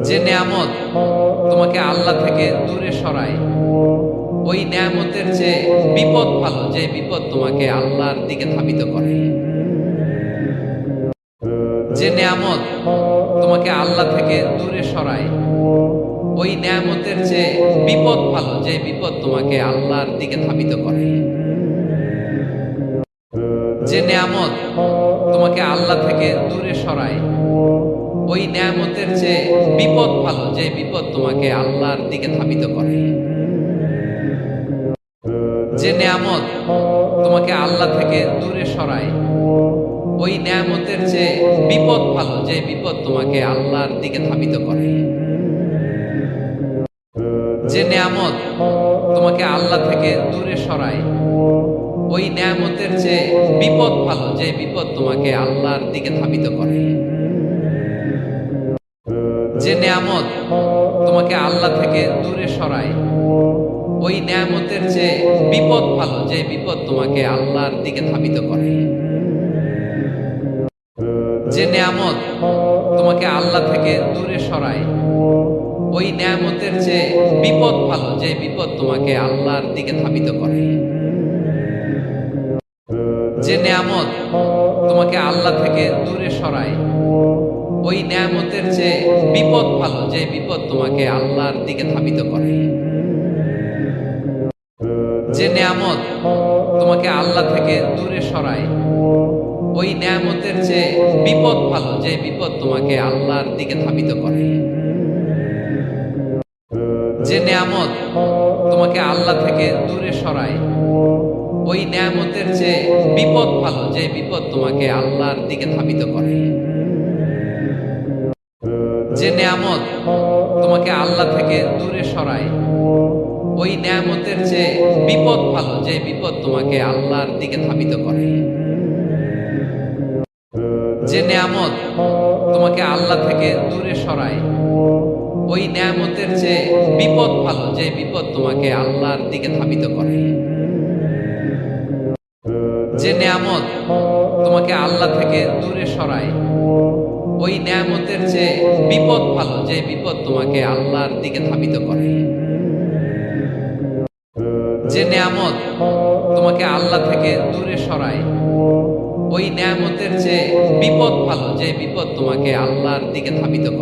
যে নেয়ামত তোমাকে আল্লাহ থেকে দূরে সরায়, ওই নেয়ামতের চেয়ে বিপদ ভালো, যে বিপদ তোমাকে আল্লাহর দিকে ধাবিত করে। যে নেয়ামত তোমাকে আল্লাহ থেকে দূরে সরায়, ওই নেয়ামতের চেয়ে বিপদ ভালো, যে বিপদ তোমাকে আল্লাহর দিকে ধাবিত করে। যে নেয়ামত তোমাকে আল্লাহ থেকে দূরে সরায়, ওই নেয়ামতের চেয়ে বিপদ ভালো, যে বিপদ তোমাকে আল্লাহর দিকে ধাবিত করে। যে নেয়ামত তোমাকে আল্লাহ থেকে দূরে সরায়, ওই নেয়ামতের চেয়ে বিপদ ভালো, যে বিপদ তোমাকে আল্লাহর দিকে ধাবিত করে। যে নেয়ামত তোমাকে আল্লাহ থেকে দূরে সরায়, ওই নেয়ামতের চেয়ে বিপদ ভালো, যে বিপদ তোমাকে আল্লাহর দিকে ধাবিত করে। যে নেয়ামত তোমাকে আল্লাহ থেকে দূরে সরায়, ওই নেয়ামতের চেয়ে বিপদ ভালো, যে বিপদ তোমাকে আল্লাহর দিকে ধাবিত করে। যে নেয়ামত তোমাকে আল্লাহ থেকে দূরে সরায়, ওই নেয়ামতের চেয়ে বিপদ ভালো, যে বিপদ তোমাকে আল্লাহর দিকে ধাবিত করে। যে নেয়ামত তোমাকে আল্লাহ থেকে দূরে সরায়, ওই নেয়ামতের চেয়ে বিপদ ভালো, যে বিপদ তোমাকে আল্লাহর দিকে ধাবিত করে। যে নেয়ামত তোমাকে আল্লাহ থেকে দূরে সরায়, ওই নেয়ামতের চেয়ে বিপদ ভালো, যে বিপদ তোমাকে আল্লাহর দিকে ধাবিত করে। যে নেয়ামত তোমাকে আল্লাহ থেকে দূরে সরায়, ওই নেয়ামতের চেয়ে বিপদ ভালো, যে বিপদ তোমাকে আল্লাহর দিকে ধাবিত করে। যে নেয়ামত তোমাকে আল্লাহ থেকে দূরে সরায়, ওই নেয়ামতের চেয়ে বিপদ ভালো, যে বিপদ তোমাকে আল্লাহর দিকে ধাবিত করে। যে নেয়ামত তোমাকে আল্লাহ থেকে দূরে সরায়, ওই নেয়ামতের চেয়ে বিপদ ভালো, যে বিপদ তোমাকে আল্লাহর দিকে ধাবিত করে। যে নেয়ামত তোমাকে আল্লাহ থেকে দূরে সরায়, ওই নেয়ামতের চেয়ে বিপদ ভালো, যে বিপদ তোমাকে আল্লাহর দিকে ধাবিত করে। যে নেয়ামত তোমাকে আল্লাহ থেকে দূরে সরায়, ওই নেয়ামতের চেয়ে বিপদ ভালো, যে বিপদ তোমাকে আল্লাহর দিকে ধাবিত করে।